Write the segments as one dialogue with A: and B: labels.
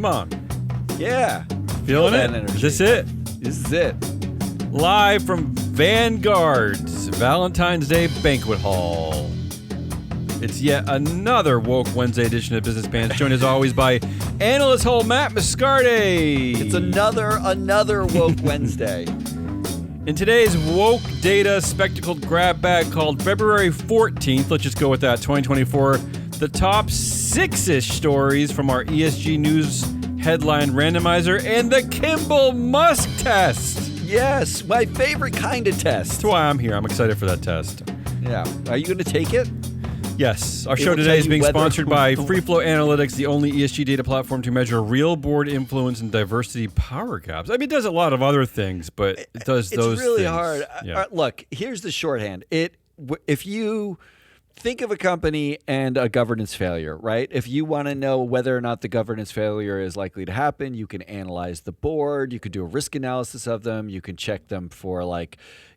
A: Come on.
B: Yeah.
A: Feeling
B: that
A: it?
B: energy.
A: Is this it?
B: This is it.
A: Live from Vanguard's Valentine's Day Banquet Hall. It's yet another Woke Wednesday edition of Business Pants, joined as always by analyst hole Matt Mascardi.
B: It's another Woke Wednesday.
A: In today's woke data spectacled grab bag called February 14th, let's just go with that, 2024, the top 6-ish stories from our ESG News headline randomizer and the Kimball Musk test.
B: Yes, my favorite kind of test.
A: That's why I'm here. I'm excited for that test.
B: Yeah. Are you going to take it?
A: Yes. Our
B: It
A: show
B: will
A: today
B: tell
A: is
B: you
A: being
B: whether-
A: sponsored by FreeFlow Analytics, the only ESG data platform to measure real board influence and diversity power gaps. I mean, it does a lot of other things, but it does those things.
B: It's really hard.
A: Yeah.
B: Look, here's the shorthand. If you think of a company and a governance failure, right? If you want to know whether or not the governance failure is likely to happen, you can analyze the board. You can do a risk analysis of them. You can check them for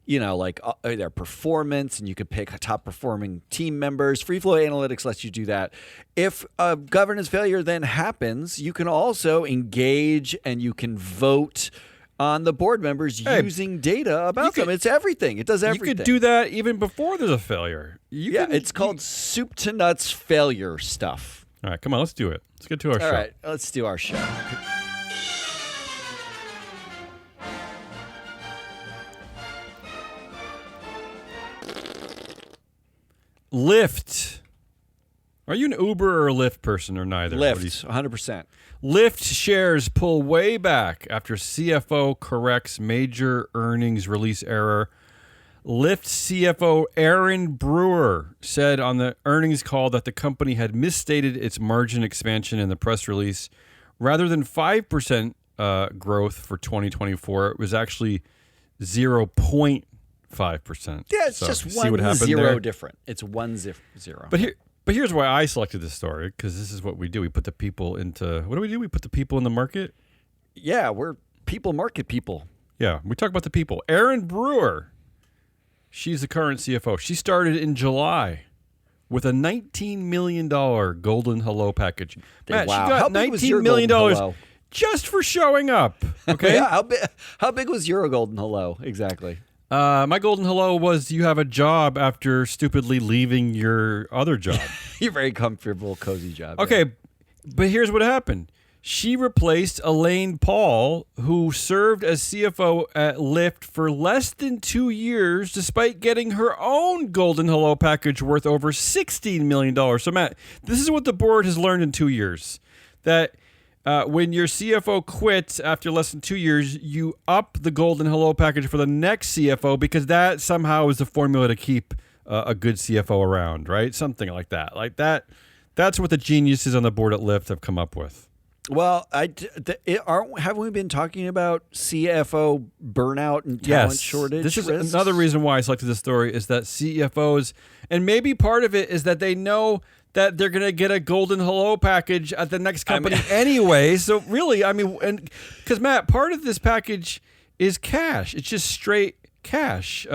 B: their performance, and you can pick top performing team members. FreeFlow Analytics lets you do that. If a governance failure then happens, you can also engage and you can vote on the board members using data about them. It's everything. It does everything.
A: You could do that even before there's a failure.
B: It's called soup to nuts failure stuff.
A: All right, come on, let's do it. Let's get to our show.
B: All right, let's do our show.
A: Lyft. Are you an Uber or a Lyft person or neither?
B: Lyft, 100%.
A: Lyft shares pull way back after CFO corrects major earnings release error. Lyft CFO Aaron Brewer said on the earnings call that the company had misstated its margin expansion in the press release. Rather than 5% growth for 2024, it was actually 0.5%.
B: Yeah, it's just one zero different. It's 1-0.
A: But here's why I selected this story, because this is what we do. We put the people into, what do? We put the people in the market?
B: Yeah, we're people market people.
A: Yeah, we talk about the people. Aaron Brewer, she's the current CFO. She started in July with a $19 million Golden Hello package. Matt,
B: Wow.
A: she got
B: How big was
A: $19
B: your
A: million
B: Golden Hello?
A: just for showing up. Okay?
B: Yeah, how big was your Golden Hello exactly?
A: My Golden Hello was you have a job after stupidly leaving your other job.
B: You're very comfortable, cozy job.
A: Okay, but here's what happened. She replaced Elaine Paul, who served as CFO at Lyft for less than 2 years, despite getting her own Golden Hello package worth over $16 million. So, Matt, this is what the board has learned in 2 years. That when your CFO quits after less than 2 years, you up the Golden Hello package for the next CFO, because that somehow is the formula to keep a good CFO around, right? Something like that. Like that. That's what the geniuses on the board at Lyft have come up with.
B: Well, haven't we been talking about CFO burnout and talent shortage?
A: This is
B: risks?
A: another reason why I selected this story, is that CFOs, and maybe part of it is that they know that they're going to get a Golden Hello package at the next company anyway. So really, and because Matt, part of this package is cash. It's just straight cash.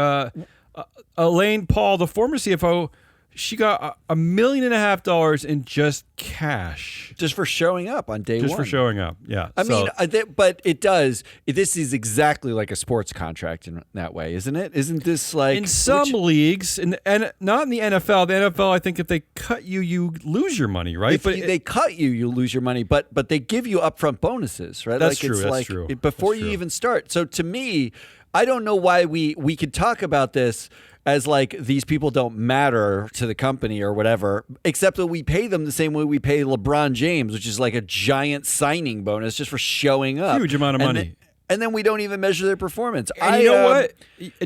A: Elaine Paul, the former CFO, she got $1.5 million in just cash.
B: Just for showing up on day one.
A: Just for showing up, yeah.
B: But it does. This is exactly like a sports contract in that way, isn't it? Isn't this like
A: in some leagues, and not in the NFL? The NFL, I think, if they cut you, you lose your money, right?
B: If they cut you, you lose your money. But they give you upfront bonuses, right?
A: That's true. That's true.
B: Before you even start. So to me, I don't know why we could talk about this as like these people don't matter to the company or whatever, except that we pay them the same way we pay LeBron James, which is like a giant signing bonus just for showing up.
A: Huge amount of money.
B: And then we don't even measure their performance.
A: And you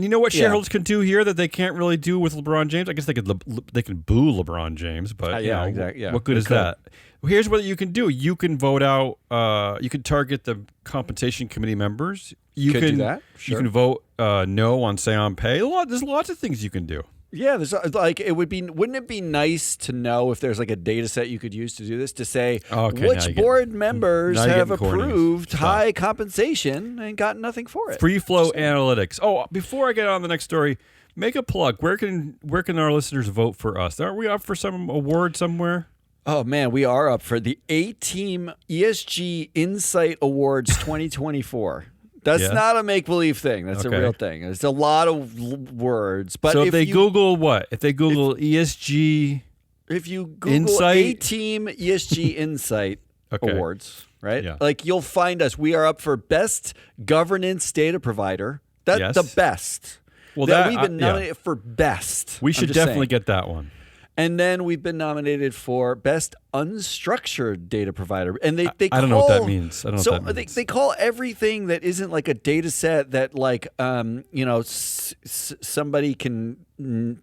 A: know what shareholders can do here that they can't really do with LeBron James? I guess they can boo LeBron James, but
B: exactly.
A: What good is that? Here's what you can do. You can vote out. You can target the compensation committee members. You can
B: do that. Sure.
A: You can vote no on say on pay. There's lots of things you can do.
B: Yeah, there's wouldn't it be nice to know if there's like a data set you could use to do this, to say which board members have approved high compensation and got nothing for it?
A: FreeFlow Analytics. Oh, before I get on the next story, make a plug. Where can our listeners vote for us? Aren't we up for some award somewhere?
B: Oh man, we are up for the A-Team ESG Insight Awards 2024. That's
A: Yeah.
B: not a make-believe thing. That's a
A: Okay.
B: real thing. It's a lot of words. But
A: So if they Google what? If they Google ESG,
B: if you Google
A: Insight?
B: A-Team ESG Insight
A: Okay.
B: Awards, right?
A: Yeah.
B: Like you'll find us. We are up for Best Governance Data Provider. That's
A: Yes.
B: the best.
A: Well,
B: We've been
A: yeah.
B: nominated for Best.
A: We
B: I'm
A: should
B: just
A: definitely
B: saying.
A: get that one.
B: And then we've been nominated for Best Unstructured Data Provider. And they
A: I don't know what that means. I don't know
B: so
A: what that means.
B: They call everything that isn't like a data set that like somebody can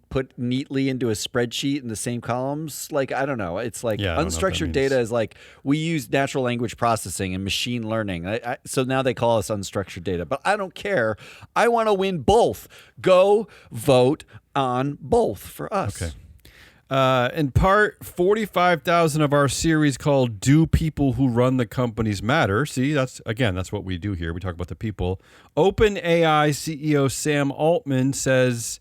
B: put neatly into a spreadsheet in the same columns. Like I don't know. It's like
A: Yeah, I don't know what that
B: unstructured
A: means.
B: data is like we use natural language processing and machine learning. So now they call us unstructured data. But I don't care. I want to win both. Go vote on both for us.
A: Okay. In part, 45,000 of our series called "Do People Who Run the Companies Matter?" See, that's what we do here. We talk about the people. OpenAI CEO Sam Altman says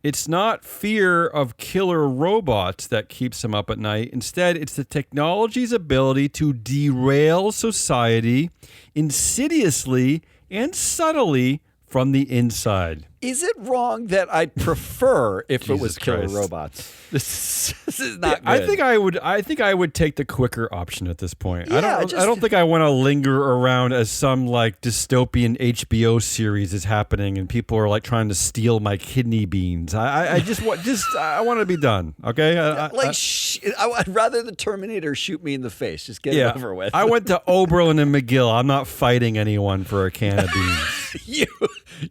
A: it's not fear of killer robots that keeps him up at night. Instead, it's the technology's ability to derail society insidiously and subtly from the inside.
B: Is it wrong that I'd prefer if it was
A: Jesus
B: killer
A: Christ.
B: robots? This is not good.
A: I think I would take the quicker option at this point.
B: Yeah,
A: I don't think I want to linger around as some like dystopian HBO series is happening and people are like trying to steal my kidney beans. I just want to be done. Okay.
B: I'd rather the Terminator shoot me in the face. Just get it over with.
A: I went to Oberlin and McGill. I'm not fighting anyone for a can of beans.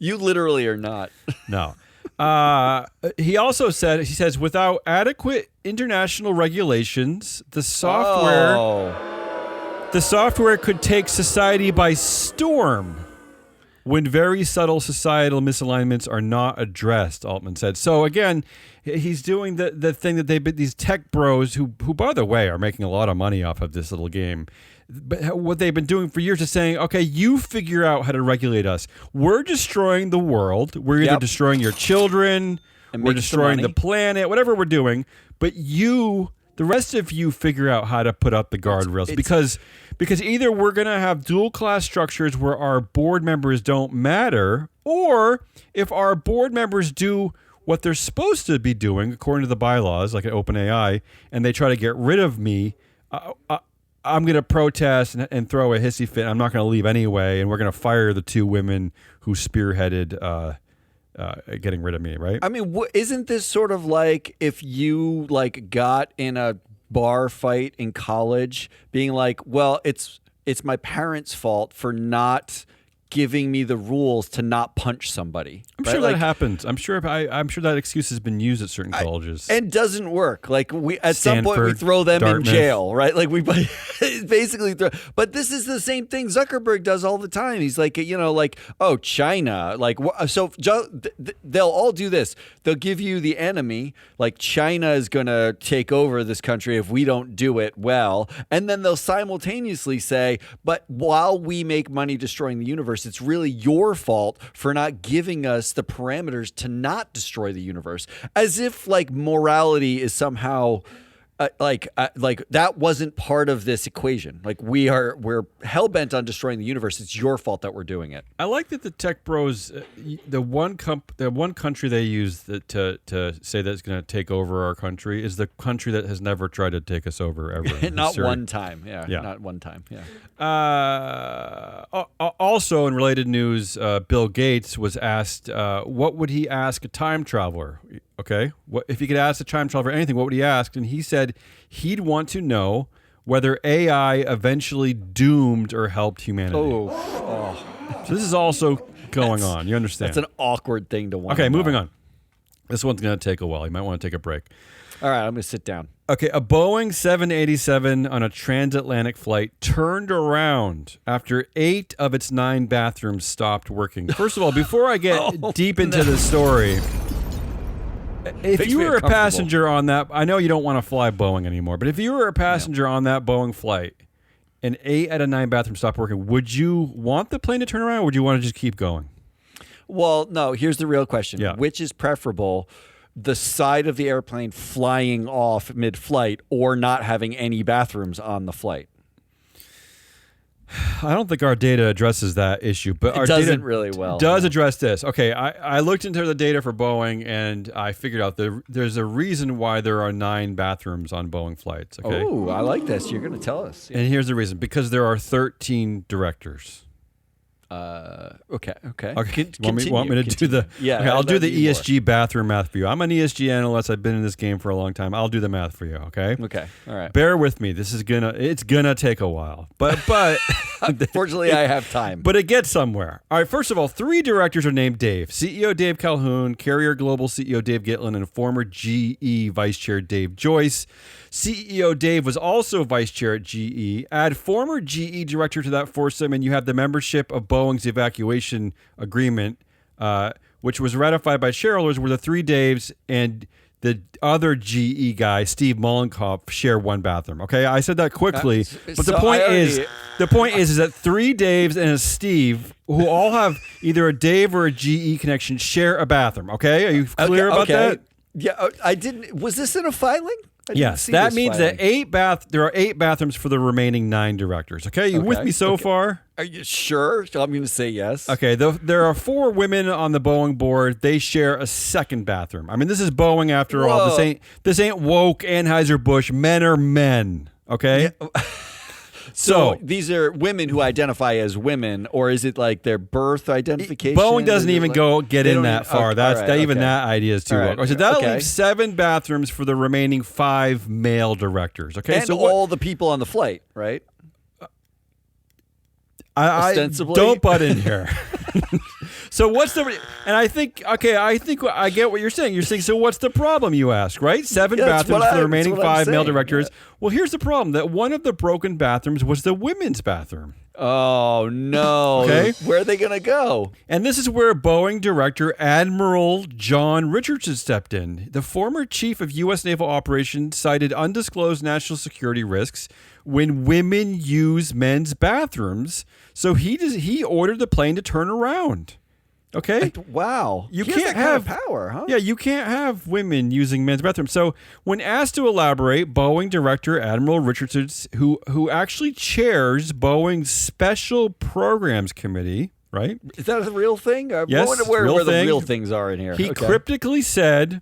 B: you literally are not.
A: No. He also says without adequate international regulations, the software could take society by storm when very subtle societal misalignments are not addressed, Altman said. So again, he's doing the thing that these tech bros who by the way are making a lot of money off of this little game. But what they've been doing for years is saying, okay, you figure out how to regulate us. We're destroying the world. We're either destroying your children, we're destroying the planet, whatever we're doing. But the rest of you figure out how to put up the guardrails because either we're going to have dual class structures where our board members don't matter, or if our board members do what they're supposed to be doing according to the bylaws, like at OpenAI, and they try to get rid of me, I'm going to protest and throw a hissy fit. I'm not going to leave anyway, and we're going to fire the two women who spearheaded getting rid of me, right?
B: I mean, isn't this sort of like if you like got in a bar fight in college, being like, well, it's my parents' fault for not giving me the rules to not punch somebody.
A: I'm sure that happens. I'm sure that excuse has been used at certain colleges.
B: And doesn't work. Like at some point we
A: Stanford,
B: throw them
A: Dartmouth.
B: in jail, right? Like we basically throw. But this is the same thing Zuckerberg does all the time. He's like, oh, China, like so. They'll all do this. They'll give you the enemy, like China is going to take over this country if we don't do it well, and then they'll simultaneously say, but while we make money destroying the universe, it's really your fault for not giving us the parameters to not destroy the universe, as if like morality is somehow like that wasn't part of this equation. Like we're hell bent on destroying the universe. It's your fault that we're doing it.
A: I like that the tech bros, the one country they use to say that it's going to take over our country is the country that has never tried to take us over ever.
B: Not one time. Yeah. Not one time. Yeah.
A: Also, in related news, Bill Gates was asked, what would he ask a time traveler? Okay, what if he could ask a time traveler anything? What would he ask? And he said he'd want to know whether AI eventually doomed or helped humanity.
B: Oh.
A: So this is also going on. You understand?
B: That's an awkward thing to want.
A: Okay, moving on. This one's going to take a while. You might want to take a break.
B: All right, I'm going to sit down.
A: Okay, a Boeing 787 on a transatlantic flight turned around after 8 of its 9 bathrooms stopped working. First of all, before I get deep into the story, if you were a passenger on that, I know you don't want to fly Boeing anymore, but if you were a passenger on that Boeing flight and 8 out of 9 bathrooms stopped working, would you want the plane to turn around or would you want to just keep going?
B: Well, no, here's the real question.
A: Yeah.
B: Which is preferable? the side of the airplane flying off mid-flight or not having any bathrooms on the flight.
A: I don't think our data addresses that issue, but our
B: doesn't
A: data
B: really well.
A: does address this. Okay, I looked into the data for Boeing, and I figured out there's a reason why there are 9 bathrooms on Boeing flights. Okay.
B: Oh, I like this. You're going to tell us. Yeah.
A: And here's the reason: because there are 13 directors.
B: Okay.
A: Want me to do the?
B: Yeah.
A: Okay, I'll do the
B: more.
A: ESG bathroom math for you. I'm an ESG analyst. I've been in this game for a long time. I'll do the math for you. Okay.
B: Okay. All right.
A: Bear with me. It's gonna take a while, but
B: Fortunately, I have time.
A: but it gets somewhere. All right. First of all, 3 directors are named Dave: CEO Dave Calhoun, Carrier Global CEO Dave Gitlin, and former GE Vice Chair Dave Joyce. CEO Dave was also vice chair at GE. Add former GE director to that foursome, and you have the membership of Boeing's evacuation agreement, which was ratified by shareholders, where the 3 Daves and the other GE guy, Steve Mollenkopf, share 1 bathroom. Okay, I said that quickly, but the point is that 3 Daves and a Steve, who all have either a Dave or a GE connection, share a bathroom. Okay, are you clear about that?
B: Yeah, I didn't. Was this in a filing?
A: Yes, that means that there are 8 bathrooms for the remaining 9 directors. Okay, you with me so far?
B: Are you sure? I'm going to say yes.
A: Okay, there are 4 women on the Boeing board. They share a second bathroom. I mean, this is Boeing after all. This ain't woke Anheuser-Busch. Men are men. Okay.
B: Yeah. So these are women who identify as women, or is it like their birth identification?
A: Boeing doesn't even get in that far. That idea is too woke. So that'll leave 7 bathrooms for the remaining 5 male directors. Okay,
B: and
A: so
B: all the people on the flight, right?
A: Ostensibly, don't butt in here. So what's the? And I think I get what you're saying. You're saying, so what's the problem? You ask, right? 7 bathrooms for the remaining 5 male directors. Yeah. Well, here's the problem: that one of the broken bathrooms was the women's bathroom.
B: Oh no!
A: Okay,
B: where are they gonna go?
A: And this is where Boeing director Admiral John Richardson stepped in. The former chief of U.S. Naval Operations cited undisclosed national security risks when women use men's bathrooms. So he ordered the plane to turn around. Okay.
B: Wow.
A: You can't have
B: kind of power, huh?
A: Yeah, you can't have women using men's bathrooms. So when asked to elaborate, Boeing director Admiral Richardson, who actually chairs Boeing's Special Programs Committee, right?
B: Is that a real thing?
A: Yes,
B: I wonder where the real things are in here.
A: He cryptically said,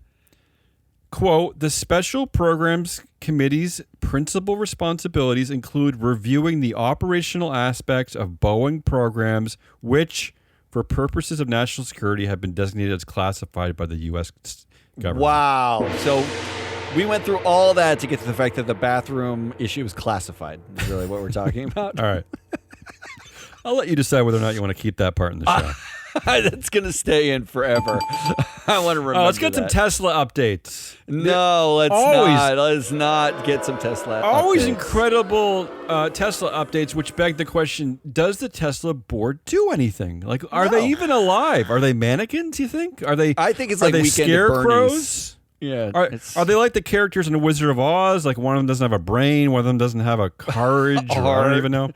A: quote, "The Special Programs Committee's principal responsibilities include reviewing the operational aspects of Boeing programs, which, for purposes of national security, have been designated as classified by the U.S. government."
B: Wow. So we went through all that to get to the fact that the bathroom issue is classified. Is really what we're talking about.
A: All right. I'll let you decide whether or not you want to keep that part in the show.
B: That's going to stay in forever. I want to remember
A: let's get some Tesla updates.
B: No, let's not get some Tesla
A: Always
B: updates.
A: Incredible Tesla updates, which beg the question, does the Tesla board do anything? Like, are they even alive? Are they mannequins, you think?
B: I think it's like Weekend
A: scarecrows?
B: Yeah.
A: Are they like the characters in The Wizard of Oz? Like one of them doesn't have a brain, one of them doesn't have a courage, or I don't even know.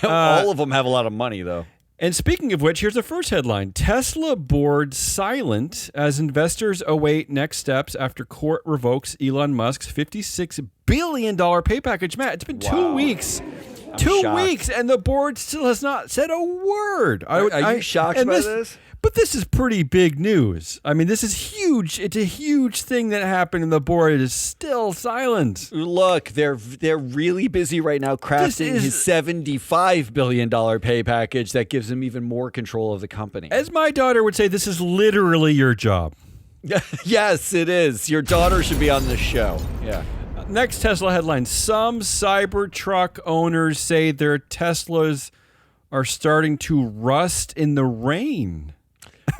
B: All of them have a lot of money, though.
A: And speaking of which, here's the first headline. Tesla board silent as investors await next steps after court revokes Elon Musk's $56 billion pay package. Matt, it's been 2 weeks.
B: I'm
A: 2
B: shocked.
A: weeks, and the board still has not said a word.
B: Are you shocked by this?
A: But this is pretty big news. I mean, this is huge. It's a huge thing that happened, and the board is still silent.
B: Look, they're really busy right now crafting his $75 billion pay package that gives him even more control of the company.
A: As my daughter would say, this is literally your job.
B: Yes, it is. Your daughter should be on this show. Yeah.
A: Next Tesla headline. Some Cybertruck owners say their Teslas are starting to rust in the rain.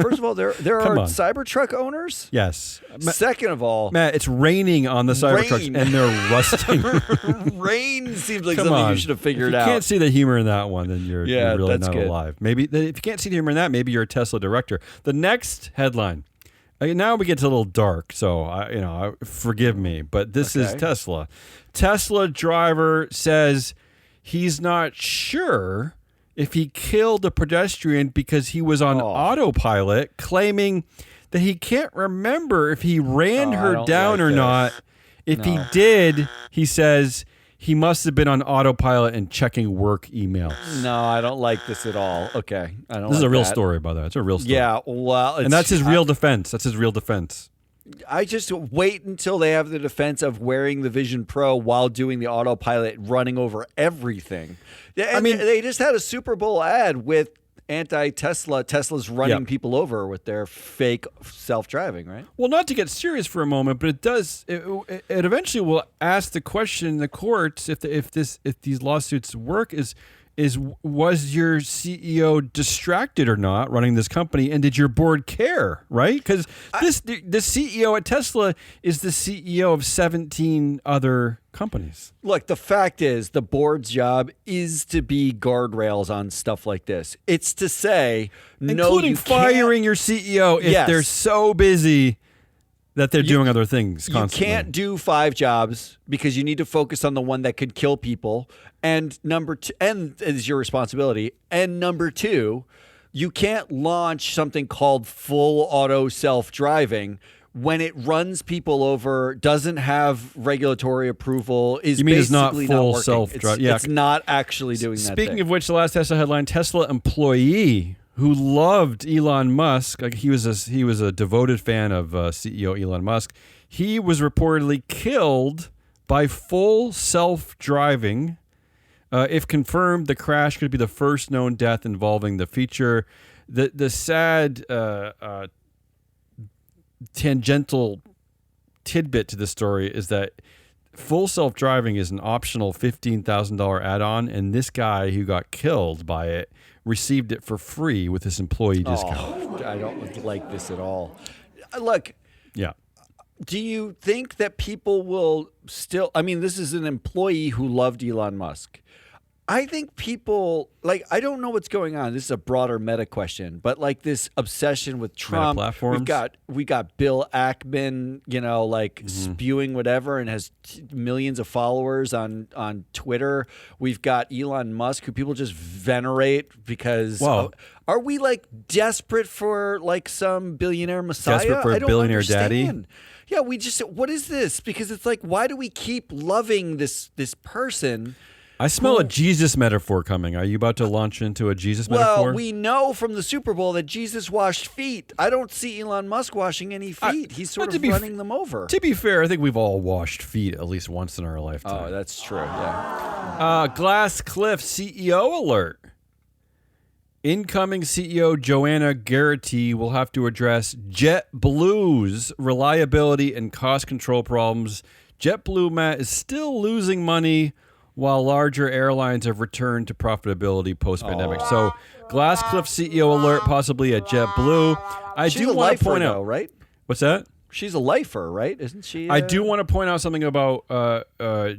B: First of all, there are Cybertruck owners?
A: Yes.
B: Second of all,
A: Matt, it's raining on the Cybertrucks and they're rusting.
B: Rain seems like something you should have figured out.
A: If you can't see the humor in that one, then you're really not
B: good.
A: alive. Maybe if you can't see the humor in that, maybe you're a Tesla director. The next headline. Now we get a little dark, so forgive me, but this is Tesla. Tesla driver says he's not sure if he killed a pedestrian because he was on autopilot, claiming that he can't remember if he ran her down or not. If he
B: No.
A: did, he says he must have been on autopilot and checking work emails.
B: No, I don't like this at all. Okay. I don't
A: This is
B: like
A: a real
B: that.
A: story, by the way. It's a real story.
B: Yeah, well,
A: And that's his real defense. That's his real defense.
B: I just wait until they have the defense of wearing the Vision Pro while doing the autopilot, running over everything. And
A: I mean,
B: they just had a Super Bowl ad with anti-Tesla. Tesla's running people over with their fake self-driving, right?
A: Well, not to get serious for a moment, but it does. It eventually will ask the question in the courts if these lawsuits work was your CEO distracted or not running this company, and did your board care? Right? Because the CEO at Tesla is the CEO of 17 other companies.
B: Look, the fact is, the board's job is to be guardrails on stuff like this. It's to say,
A: including
B: you
A: firing your CEO if
B: Yes.
A: they're so busy that they're doing other things constantly.
B: You can't do 5 jobs because you need to focus on the one that could kill people. And number 2, and is your responsibility. And number 2, you can't launch something called full auto self-driving when it runs people over, doesn't have regulatory approval, is
A: You mean it's not
B: basically
A: full
B: working.
A: self-drive?
B: It's not actually doing that.
A: Speaking
B: thing.
A: of which, the last Tesla headline: Tesla employee who loved Elon Musk, like he was a devoted fan of CEO Elon Musk. He was reportedly killed by full self-driving. If confirmed, the crash could be the first known death involving the feature. The sad tangential tidbit to the story is that full self-driving is an optional $15,000 add-on, and this guy who got killed by it received it for free with his employee discount.
B: I don't like this at all. Look,
A: Yeah.
B: do you think that people will still? I mean, this is an employee who loved Elon Musk. I think people I don't know what's going on. This is a broader meta question, but like this obsession with Trump,
A: platforms?
B: we got Bill Ackman, spewing whatever and has millions of followers on Twitter. We've got Elon Musk, who people just venerate because are we desperate for some billionaire messiah?
A: Desperate for a
B: I don't
A: billionaire daddy?
B: understand. Yeah, what is this? Because it's why do we keep loving this person?
A: I smell a Jesus metaphor coming. Are you about to launch into a Jesus metaphor?
B: Well, we know from the Super Bowl that Jesus washed feet. I don't see Elon Musk washing any feet. He's sort of running them over.
A: To be fair, I think we've all washed feet at least once in our lifetime.
B: Oh, that's true. Yeah.
A: Glass Cliff CEO alert. Incoming CEO Joanna Garrity will have to address JetBlue's reliability and cost control problems. JetBlue, Matt, is still losing money while larger airlines have returned to profitability post-pandemic. So, Glasscliff CEO alert, possibly at JetBlue.
B: She's a lifer, though, right?
A: What's that?
B: She's a lifer, right? Isn't she?
A: I do want to point out something about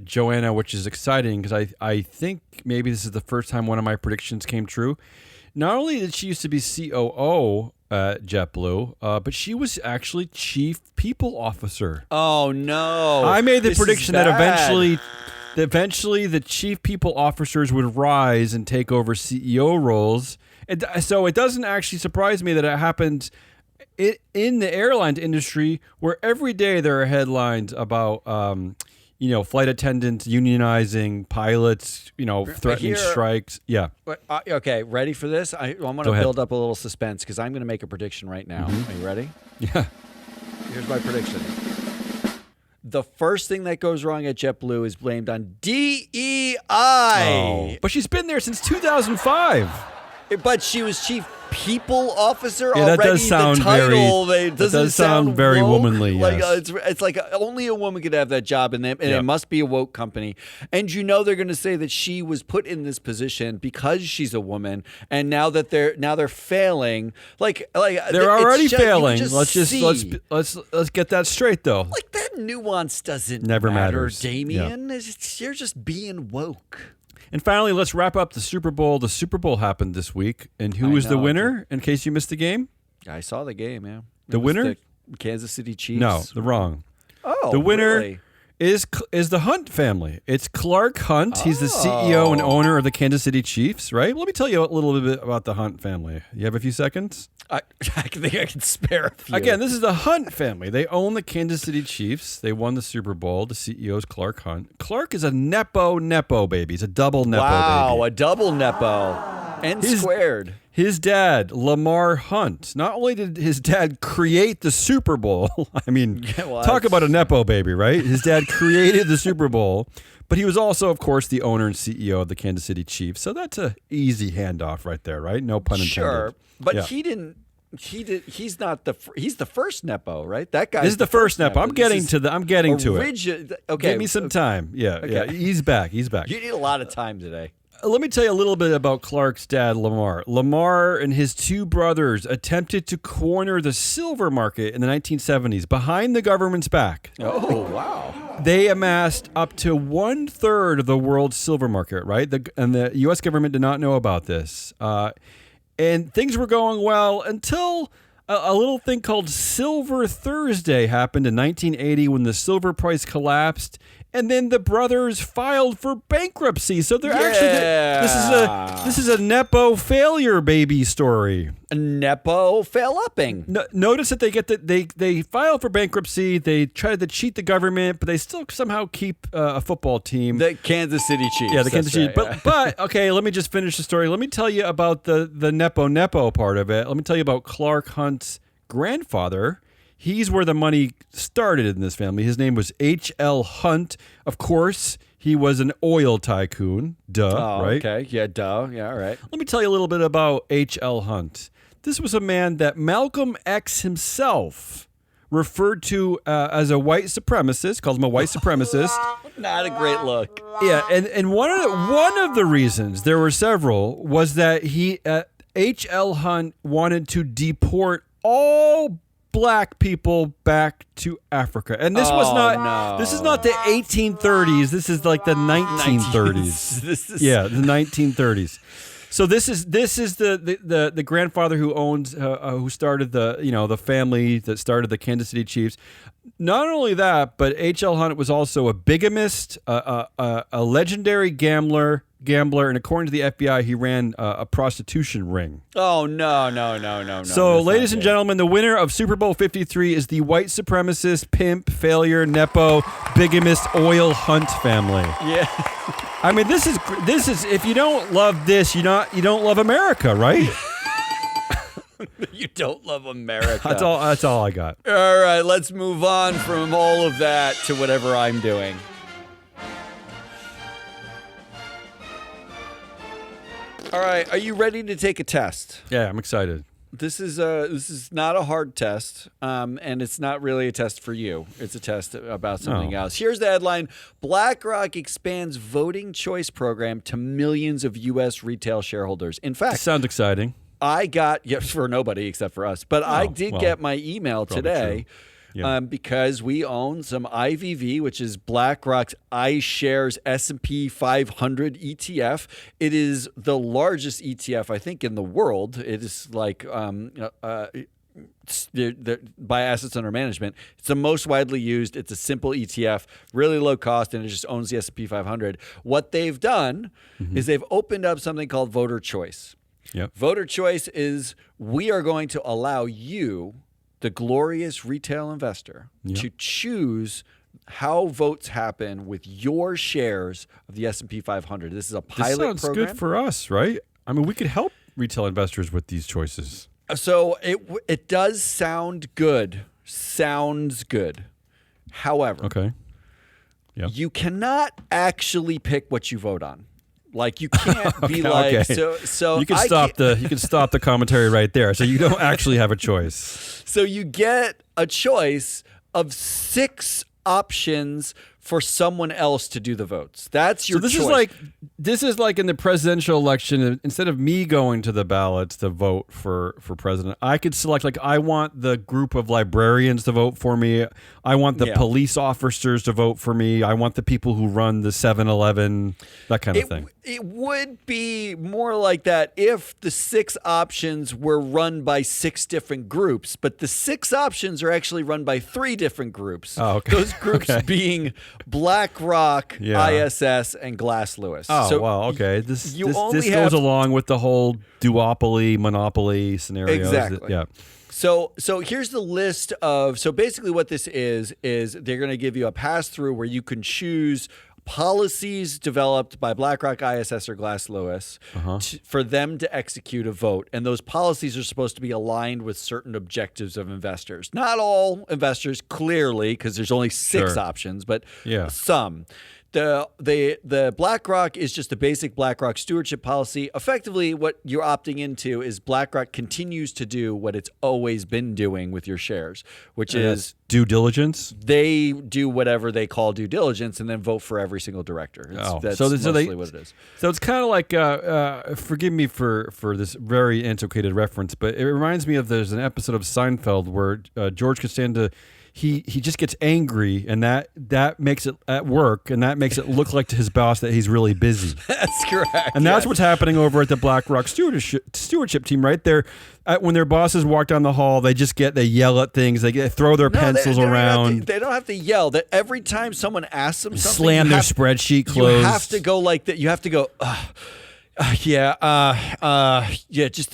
A: Joanna, which is exciting because I think maybe this is the first time one of my predictions came true. Not only did she used to be COO at JetBlue, but she was actually Chief People Officer.
B: Oh, no.
A: I made the
B: This
A: prediction
B: is
A: that
B: bad.
A: eventually the Chief People Officers would rise and take over CEO roles. So it doesn't actually surprise me that it happened in the airline industry, where every day there are headlines about flight attendants unionizing, pilots, threatening strikes. Yeah.
B: Okay, ready for this? I want to build up a little suspense because I'm going to make a prediction right now. Are you ready?
A: Yeah.
B: Here's my prediction. The first thing that goes wrong at JetBlue is blamed on DEI.
A: Oh, but she's been there since 2005.
B: But she was Chief People Officer
A: Yeah,
B: already.
A: that does sound
B: the title,
A: that
B: doesn't
A: does sound very
B: woke.
A: womanly. Yes.
B: It's like only a woman could have that job, and it must be a woke company. And they're going to say that she was put in this position because she's a woman, and now that they're failing,
A: they're already failing. Let's get that straight though.
B: That nuance doesn't
A: Never
B: matter,
A: matters.
B: Damien. You're just being woke.
A: And finally, let's wrap up the Super Bowl. The Super Bowl happened this week, and who was the winner? In case you missed the game,
B: I saw the game. Yeah,
A: the winner,
B: the Kansas City Chiefs.
A: No, the wrong.
B: Oh,
A: the winner
B: really?
A: is the Hunt family. It's Clark Hunt. He's the CEO and owner of the Kansas City Chiefs, right? Let me tell you a little bit about the Hunt family. You have a few seconds?
B: I think I can spare a few.
A: Again, this is the Hunt family. They own the Kansas City Chiefs. They won the Super Bowl. The CEO is Clark Hunt. Clark is a Nepo baby. He's a double Nepo baby.
B: Wow, a double Nepo. And squared.
A: His dad, Lamar Hunt, not only did his dad create the Super Bowl, I mean, talk about a Nepo baby, right? His dad created the Super Bowl, but he was also, of course, the owner and CEO of the Kansas City Chiefs. So that's an easy handoff right there, right? No pun intended.
B: Sure, but
A: Yeah.
B: He's not the. He's the first Nepo, right? That guy.
A: This is the first Nepo. I'm getting to it.
B: Okay,
A: Give me some time. Yeah, yeah. He's back.
B: You need a lot of time today.
A: Let me tell you a little bit about Clark's dad, Lamar. Lamar and his two brothers attempted to corner the silver market in the 1970s behind the government's back.
B: Oh, wow.
A: They amassed up to 1/3 of the world's silver market, right? And the U.S. government did not know about this. And things were going well until a little thing called Silver Thursday happened in 1980 when the silver price collapsed. And then the brothers filed for bankruptcy. So they're this is a Nepo failure baby story.
B: A Nepo fail-upping.
A: Notice that they file for bankruptcy. They try to cheat the government, but they still somehow keep a football team.
B: The Kansas City Chiefs.
A: Yeah, the Kansas City.
B: Right,
A: but okay, let me just finish the story. Let me tell you about the Nepo part of it. Let me tell you about Clark Hunt's grandfather. He's where the money started in this family. His name was H.L. Hunt. Of course, he was an oil tycoon. Right?
B: Okay. Yeah, duh. Yeah, all right.
A: Let me tell you a little bit about H.L. Hunt. This was a man that Malcolm X himself referred to as a white supremacist, calls him a white supremacist.
B: Not a great look.
A: Yeah, and one of the reasons, there were several, was that H.L. Hunt wanted to deport all Black people back to Africa. And this this is not the 1830s. This is like the 1930s. The 1930s. So this is the grandfather who started the family that started the Kansas City Chiefs. Not only that, but H.L. Hunt was also a bigamist, a legendary gambler, and according to the FBI, he ran a prostitution ring.
B: Oh, no.
A: So, ladies and gentlemen, the winner of Super Bowl 53 is the white supremacist, pimp, failure, Nepo, bigamist, oil Hunt family.
B: Yeah.
A: I mean, this is if you don't love this, you don't love America, right?
B: You don't love America.
A: That's all I got.
B: All right, let's move on from all of that to whatever I'm doing. All right, are you ready to take a test?
A: Yeah, I'm excited.
B: This is not a hard test, and it's not really a test for you. It's a test about something else. Here's the headline: Blackrock expands voting choice program to millions of U.S. retail shareholders. In fact,
A: sounds exciting.
B: I got for nobody except for us, but I did get my email today.
A: Yeah.
B: Because we own some IVV, which is BlackRock's iShares S&P 500 ETF. It is the largest ETF, I think, in the world. It is like by assets under management. It's the most widely used. It's a simple ETF, really low cost, and it just owns the S&P 500. What they've done is they've opened up something called voter choice.
A: Yep.
B: Voter choice is we are going to allow you, the glorious retail investor, to choose how votes happen with your shares of the S&P 500. This is a pilot program.
A: This sounds good for us, right? I mean, we could help retail investors with these choices.
B: So it does sound good. Sounds good. However, you cannot actually pick what you vote on. Like you can't be so
A: you can stop the commentary right there. So you don't actually have a choice.
B: So you get a choice of 6 options for someone else to do the votes. That's your choice.
A: This is like in the presidential election. Instead of me going to the ballots to vote for president, I could select, like, I want the group of librarians to vote for me. I want the police officers to vote for me. I want the people who run the 7-Eleven, that kind of thing.
B: It would be more like that if the 6 options were run by 6 different groups, but the 6 options are actually run by 3 different groups.
A: Oh, okay.
B: Those groups being BlackRock,
A: Yeah.
B: ISS, and Glass Lewis.
A: Oh,
B: So
A: well, okay. This
B: you
A: this,
B: only
A: this
B: have-
A: goes along with the whole duopoly, monopoly scenarios.
B: Exactly.
A: Yeah.
B: So here's the list of, so basically what this is they're going to give you a pass-through where you can choose policies developed by BlackRock, ISS, or Glass Lewis for them to execute a vote. And those policies are supposed to be aligned with certain objectives of investors. Not all investors, clearly, because there's only 6
A: Sure.
B: options, but
A: Yeah.
B: some. The BlackRock is just a basic BlackRock stewardship policy. Effectively, what you're opting into is BlackRock continues to do what it's always been doing with your shares, which is
A: due diligence.
B: they do whatever they call due diligence and then vote for every single director. That's mostly what it is.
A: So it's kind of like, forgive me for this very antiquated reference, but it reminds me of there's an episode of Seinfeld where George Costanza, he just gets angry, and that makes it at work, and that makes it look like to his boss that he's really busy.
B: That's correct.
A: And that's what's happening over at the BlackRock stewardship team, right there. When their bosses walk down the hall, they yell at things, they throw their pencils around,
B: They don't have to yell. That every time someone asks them something,
A: slam their spreadsheet closed.
B: You have to go like that. You have to go. Just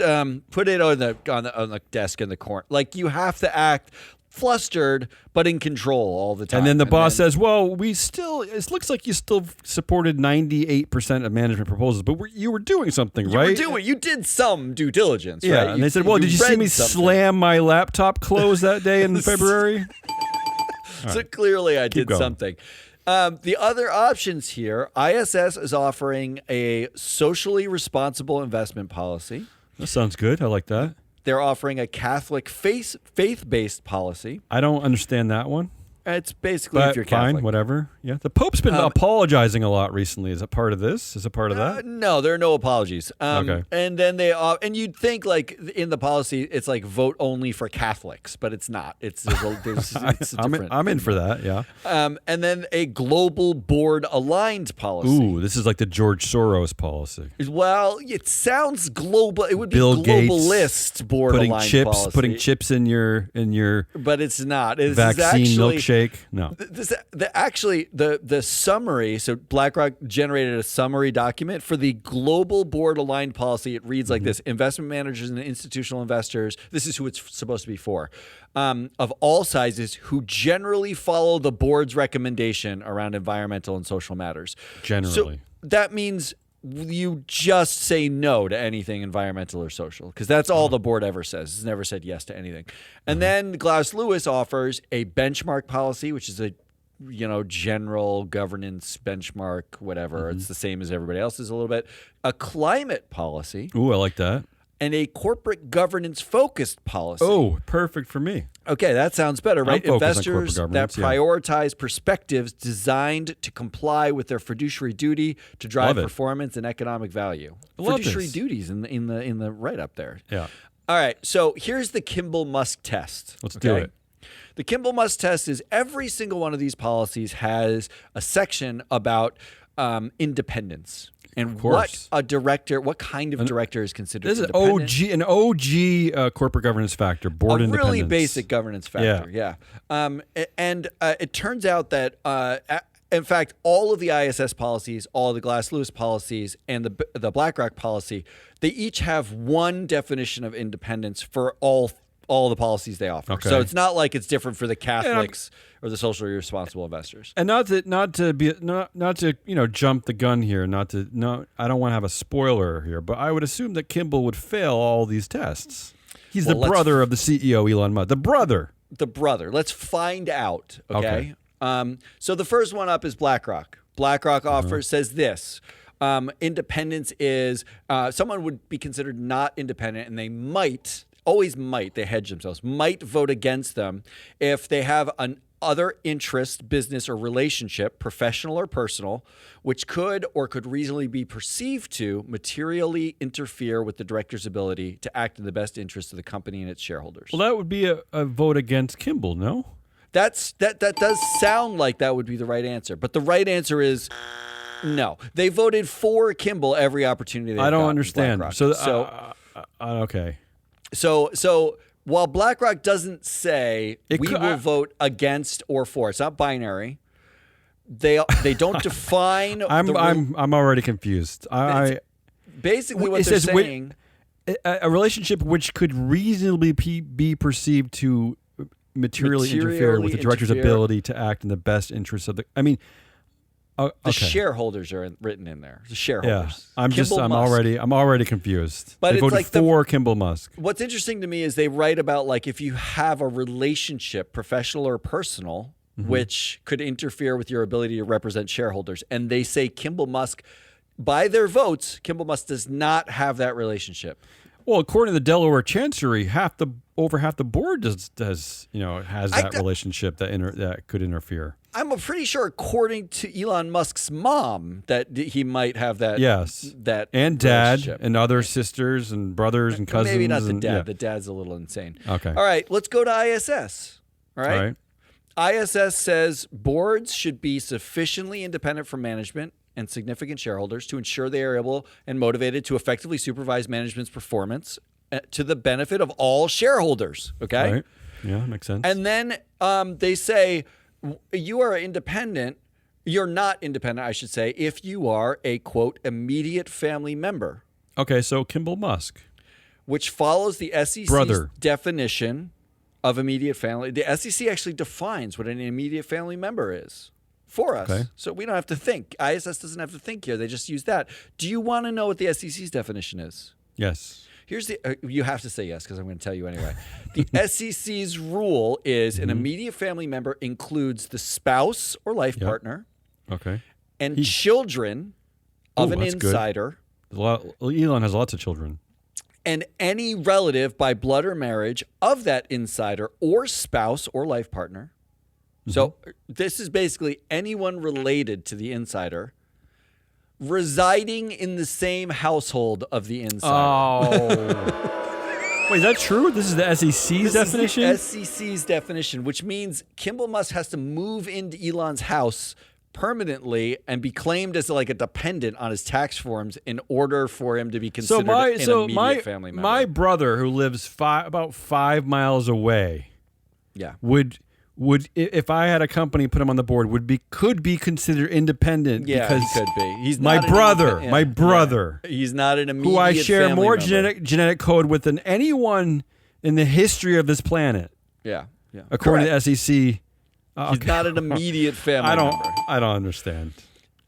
B: put it on the desk in the corner. Like you have to act flustered but in control all the time.
A: And then the boss says, well, it looks like you still supported 98% of management proposals, but you were doing something, right?
B: You did some due diligence,
A: yeah.
B: right?
A: And they said, well, did you see me slam my laptop closed that day in February?
B: So clearly I did
A: going.
B: something. The other options here, ISS is offering a socially responsible investment policy.
A: That sounds good. I like that.
B: They're offering a Catholic faith-based policy.
A: I don't understand that one.
B: It's basically
A: But
B: if you're
A: fine,
B: Catholic.
A: whatever. Yeah, the Pope's been apologizing a lot recently. Is that part of this? Is it part of that?
B: No, there are no apologies.
A: Okay.
B: And then and you'd think like in the policy, it's like vote only for Catholics, but it's not. It's different.
A: I'm in for that. Yeah.
B: And then a global board aligned policy.
A: Ooh, this is like the George Soros policy.
B: Well, it sounds global. It would be
A: Bill
B: globalist board aligned policy.
A: Putting chips in your
B: But it's not. It's
A: vaccine
B: actually,
A: milkshake. No.
B: The summary, so BlackRock generated a summary document for the global board aligned policy. It reads like this: investment managers and institutional investors, this is who it's supposed to be for, of all sizes who generally follow the board's recommendation around environmental and social matters.
A: Generally.
B: So that means you just say no to anything environmental or social, because that's all the board ever says. It's never said yes to anything. And then Glass Lewis offers a benchmark policy, which is a general governance benchmark, whatever. It's the same as everybody else's a little bit. A climate policy.
A: Ooh, I like that.
B: And a corporate governance focused policy.
A: Oh, perfect for me.
B: Okay, that sounds better, right?
A: I'm focused on
B: Investors
A: corporate
B: that
A: governance, yeah.
B: prioritize perspectives designed to comply with their fiduciary duty to drive
A: Love it.
B: performance and economic value.
A: Love
B: Fiduciary
A: this.
B: duties in the write up there.
A: Yeah.
B: All right, so here's the Kimball-Musk test.
A: Let's do it.
B: The Kimball-Musk test is every single one of these policies has a section about independence. And what kind of director is considered
A: This is
B: independent?
A: an OG corporate governance factor, board
B: a
A: independence.
B: really basic governance factor, yeah. It turns out that, in fact, all of the ISS policies, all the Glass Lewis policies, and the BlackRock policy, they each have one definition of independence for all the policies they offer.
A: Okay.
B: So it's not like it's different for the Catholics or the socially responsible investors.
A: And not to jump the gun here, I don't want to have a spoiler here, but I would assume that Kimball would fail all these tests. He's the brother of the CEO Elon Musk. The brother.
B: Let's find out. Okay. So the first one up is BlackRock. BlackRock says this. Independence is someone would be considered not independent, and they they hedge themselves, might vote against them if they have an other interest, business, or relationship, professional or personal, which could reasonably be perceived to materially interfere with the director's ability to act in the best interest of the company and its shareholders.
A: Well, that would be a vote against Kimball, no?
B: That does sound like that would be the right answer, but the right answer is no. They voted for Kimball every opportunity they got.
A: I don't understand.
B: BlackRock.
A: Okay.
B: So while BlackRock doesn't say we will vote against or for, it's not binary, they don't define.
A: I'm already confused.
B: Basically what
A: it
B: they're
A: says
B: saying.
A: A relationship which could reasonably be perceived to materially interfere with the director's ability to act in the best interests of the. I mean,
B: the shareholders are written in there. The shareholders.
A: Yeah, I'm already confused.
B: But
A: they
B: it's
A: voted
B: like
A: for Kimball Musk.
B: What's interesting to me is they write about like if you have a relationship, professional or personal, which could interfere with your ability to represent shareholders, and they say Kimball Musk, by their votes, Kimball Musk does not have that relationship.
A: Well, according to the Delaware Chancery, over half the board has that relationship that could interfere.
B: I'm pretty sure, according to Elon Musk's mom, that he might have that.
A: Yes,
B: that
A: and dad and other sisters and brothers and cousins.
B: Maybe not the dad. Yeah. The dad's a little insane.
A: Okay.
B: All right, let's go to ISS. All right. ISS says boards should be sufficiently independent from management and significant shareholders to ensure they are able and motivated to effectively supervise management's performance to the benefit of all shareholders. Okay.
A: Right. Yeah, makes sense.
B: And then they say you are independent. You're not independent, I should say, if you are a, quote, immediate family member.
A: Okay, so Kimball Musk.
B: Which follows the SEC's definition of immediate family. The SEC actually defines what an immediate family member is for us. Okay. So we don't have to think. ISS doesn't have to think here. They just use that. Do you want to know what the SEC's definition is?
A: Yes.
B: Here's the. You have to say yes because I'm going to tell you anyway. The SEC's rule is an immediate family member includes the spouse or life partner, and children of an insider.
A: Elon has lots of children.
B: And any relative by blood or marriage of that insider or spouse or life partner. So this is basically anyone related to the insider residing in the same household of the insider.
A: Oh. Wait, is that true? This is the SEC's definition?
B: This is the SEC's definition, which means Kimball Musk has to move into Elon's house permanently and be claimed as like a dependent on his tax forms in order for him to be considered an immediate family member.
A: My brother, who lives about 5 miles away, would if I had a company put him on the board could be considered independent.
B: Yeah,
A: because
B: he could be. He's
A: my
B: not
A: brother.
B: He's not an immediate
A: who I share
B: family
A: more
B: member.
A: genetic code with than anyone in the history of this planet.
B: Yeah.
A: According to the SEC.
B: He's not an immediate family member.
A: I don't understand.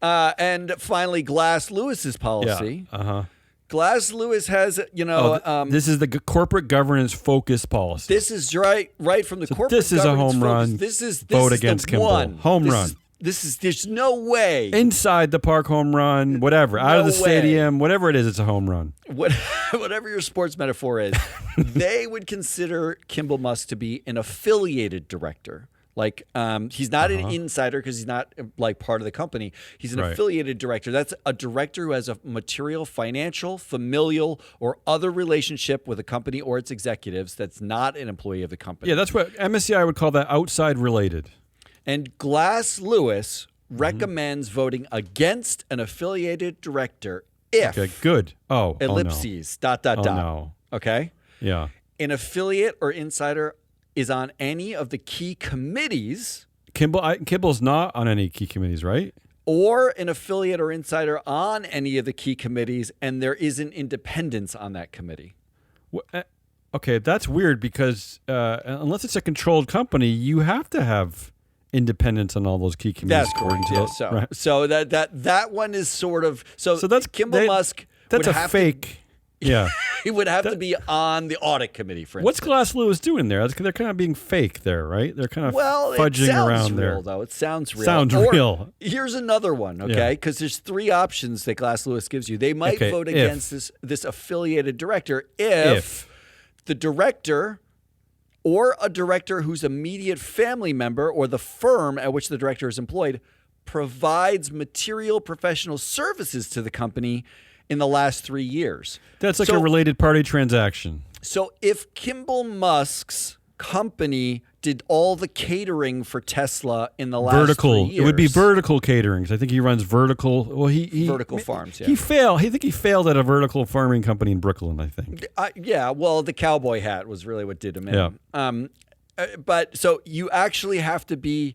B: And finally, Glass Lewis's policy.
A: Yeah.
B: Glass Lewis has,
A: this is the corporate governance focus policy.
B: This is right from the corporate.
A: This is a home run.
B: This is
A: vote against Kimball. Home run.
B: There's no way
A: inside the park home run, whatever out of the stadium, whatever it is, it's a home run.
B: Whatever your sports metaphor is, they would consider Kimball Musk to be an affiliated director. Like he's not an insider because he's not like part of the company. He's an affiliated director. That's a director who has a material, financial, familial, or other relationship with a company or its executives that's not an employee of the company.
A: Yeah, that's what MSCI would call that outside related.
B: And Glass Lewis recommends voting against an affiliated director if ellipses, dot.
A: No.
B: Okay?
A: Yeah.
B: An affiliate or insider is on any of the key committees.
A: Kimball's not on any key committees, right?
B: Or an affiliate or insider on any of the key committees, and there isn't independence on that committee.
A: Okay, that's weird because unless it's a controlled company, you have to have independence on all those key committees.
B: That's correct. So that one is sort of so that's Kimball Musk.
A: That's a fake. Yeah.
B: He would have to be on the audit committee, for instance.
A: What's Glass Lewis doing there? They're kind of being fake there, right? They're kind of fudging around there.
B: It sounds real.
A: Sounds real.
B: Here's another one, okay? Because there's 3 options that Glass Lewis gives you. They might vote against this affiliated director if the director or a director whose immediate family member or the firm at which the director is employed provides material professional services to the company in the last 3 years.
A: That's like a related party transaction.
B: So if Kimball Musk's company did all the catering for Tesla in the last 3 years.
A: It would be vertical caterings. I think he runs vertical. Well,
B: vertical farms. Yeah.
A: He failed. I think he failed at a vertical farming company in Brooklyn. I think.
B: Well, the cowboy hat was really what did him in.
A: Yeah.
B: But so you actually have to be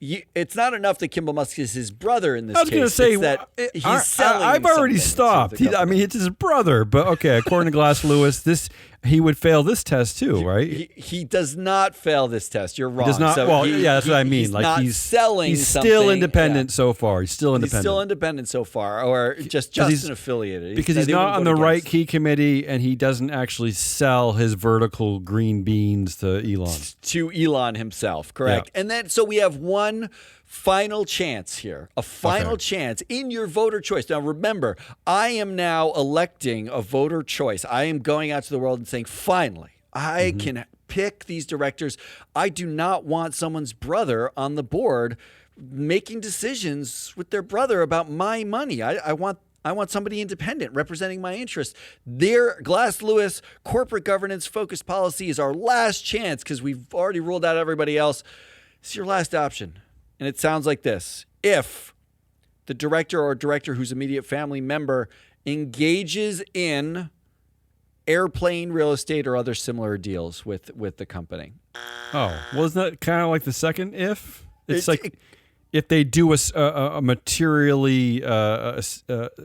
B: it's not enough that Kimball Musk is his brother in this
A: I was
B: case.
A: going to say,
B: it's that he's selling
A: I've already
B: something
A: stopped.
B: to the
A: I mean, it's his brother. But okay, according to Glass Lewis, he would fail this test too, right?
B: He does not fail this test. You're wrong.
A: Does not.
B: So
A: that's what I mean.
B: He's
A: Like
B: not selling.
A: He's
B: something.
A: still independent so far. He's still independent.
B: He's still independent so far, or just an affiliated.
A: Because he's not on the right key committee, and he doesn't actually sell his vertical green beans to Elon.
B: To Elon himself, correct?
A: Yeah.
B: And then so we have one final chance here, a final chance in your voter choice. Now, remember, I am now electing a voter choice. I am going out to the world and saying, finally, I can pick these directors. I do not want someone's brother on the board making decisions with their brother about my money. I want somebody independent representing my interests. Their Glass Lewis corporate governance focused policy is our last chance because we've already ruled out everybody else. It's your last option. And it sounds like this. If the director or director whose immediate family member engages in airplane, real estate, or other similar deals with the company.
A: Oh, well, isn't that kind of like the second if? It's like if they do a materially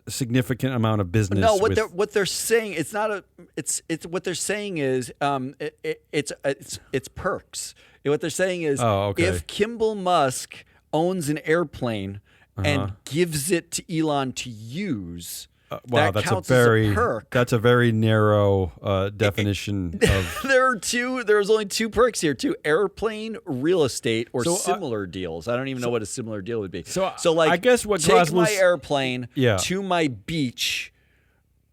A: significant amount of business.
B: No, what they're saying, it's not a it's what they're saying is it's perks. What they're saying is if Kimball Musk owns an airplane and gives it to Elon to use,
A: wow,
B: that counts as a perk.
A: That's a very narrow definition of.
B: There's only two perks here: airplane, real estate, or similar deals. I don't even know what a similar deal would be. So like,
A: I guess what
B: take my airplane to my beach.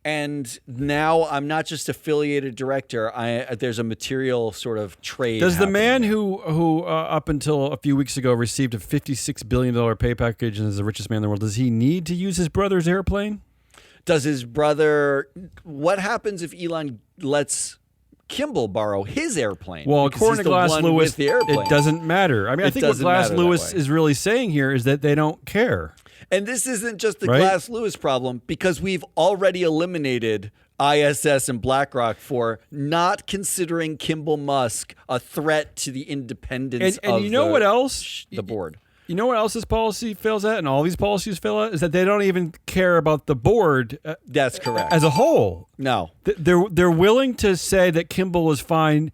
B: And now I'm not just affiliated director. There's a material sort of trade.
A: Does the man who up until a few weeks ago received a $56 billion pay package and is the richest man in the world, does he need to use his brother's airplane?
B: Does his brother? What happens if Elon lets Kimball borrow his airplane?
A: Well, according to Glass Lewis, it doesn't matter. I mean, I think what Glass Lewis is really saying here is that they don't care.
B: And this isn't just the Glass Lewis problem because we've already eliminated ISS and Blackrock for not considering Kimball Musk a threat to the independence of
A: you know what else?
B: The board.
A: You know what else this policy fails at, and all these policies fail at, is that they don't even care about the board.
B: That's correct.
A: As a whole.
B: No.
A: They're willing to say that Kimball is fine,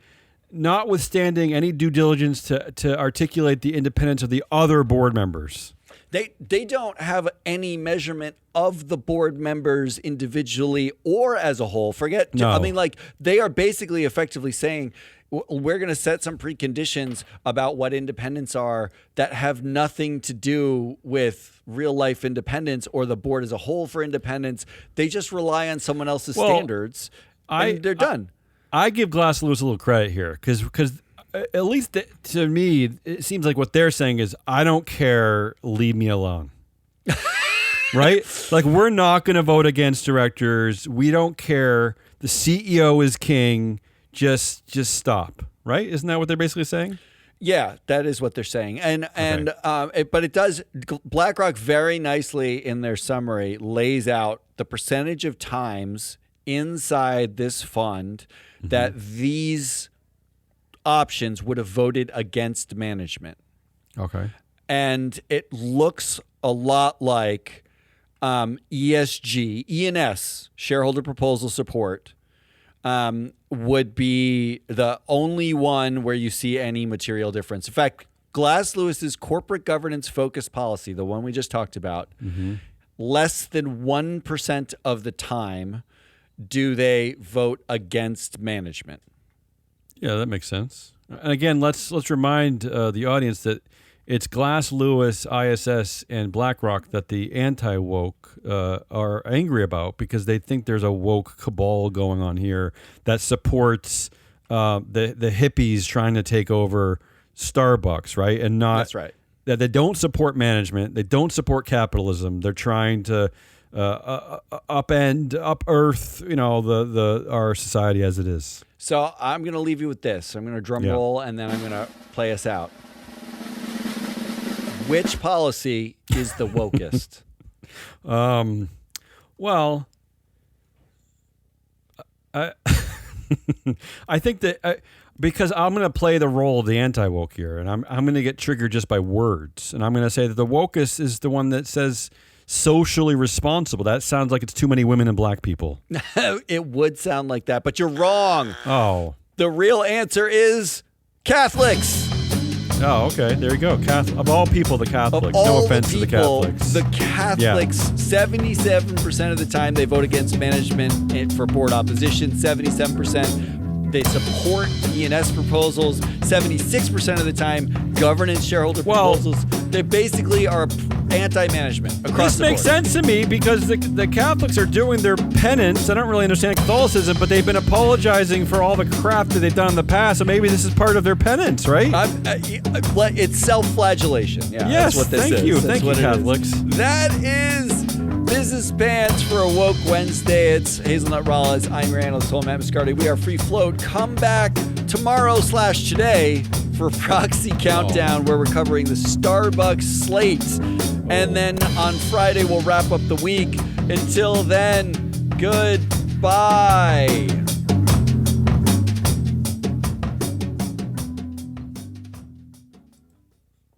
A: notwithstanding any due diligence to articulate the independence of the other board members.
B: They don't have any measurement of the board members individually or as a whole. I mean, like, they are basically effectively saying we're going to set some preconditions about what independents are that have nothing to do with real life independence or the board as a whole for independence. They just rely on someone else's standards and they're done.
A: I give Glass Lewis a little credit here because at least to me, it seems like what they're saying is, I don't care, leave me alone. Right? Like, we're not going to vote against directors. We don't care. The CEO is king. Just stop. Right? Isn't that what they're basically saying?
B: Yeah, that is what they're saying. But it does, BlackRock very nicely in their summary lays out the percentage of times inside this fund that these options would have voted against management. Okay. And it looks a lot like ESG, ENS, shareholder proposal support, would be the only one where you see any material difference. In fact, Glass Lewis's corporate governance focused policy, the one we just talked about, less than 1% of the time do they vote against management.
A: Yeah, that makes sense. And again, let's remind the audience that it's Glass Lewis, ISS, and Blackrock that the anti-woke are angry about because they think there's a woke cabal going on here that supports the hippies trying to take over Starbucks, right? And not
B: that's right.
A: That they don't support management, they don't support capitalism. They're trying to unearth, our society as it is.
B: So I'm going to leave you with this. I'm going to drum roll, and then I'm going to play us out. Which policy is the wokest?
A: Well, I think that because I'm going to play the role of the anti-woke here, and I'm going to get triggered just by words, and I'm going to say that the wokest is the one that says socially responsible. That sounds like it's too many women and black people.
B: It would sound like that, but you're wrong.
A: Oh.
B: The real answer is Catholics.
A: Oh, okay. There you go. Of all people, the Catholics. No offense to the Catholics.
B: The Catholics, 77% of the time they vote against management for board opposition. 77% they support E&S proposals. 76% of the time, governance shareholder proposals. They basically are anti-management across the board.
A: This makes sense to me because the Catholics are doing their penance. I don't really understand Catholicism, but they've been apologizing for all the crap that they've done in the past, so maybe this is part of their penance, right?
B: It's self-flagellation. Yeah,
A: yes,
B: that's what this is.
A: Thank you. Thank you, Catholics.
B: That is Business Pants for a Woke Wednesday. It's Hazelnut Rollins. I'm your analyst, Matt Mascardi. We are Free Float. Come back tomorrow/today for Proxy Countdown, where we're covering the Starbucks slate. And then on Friday, we'll wrap up the week. Until then, goodbye.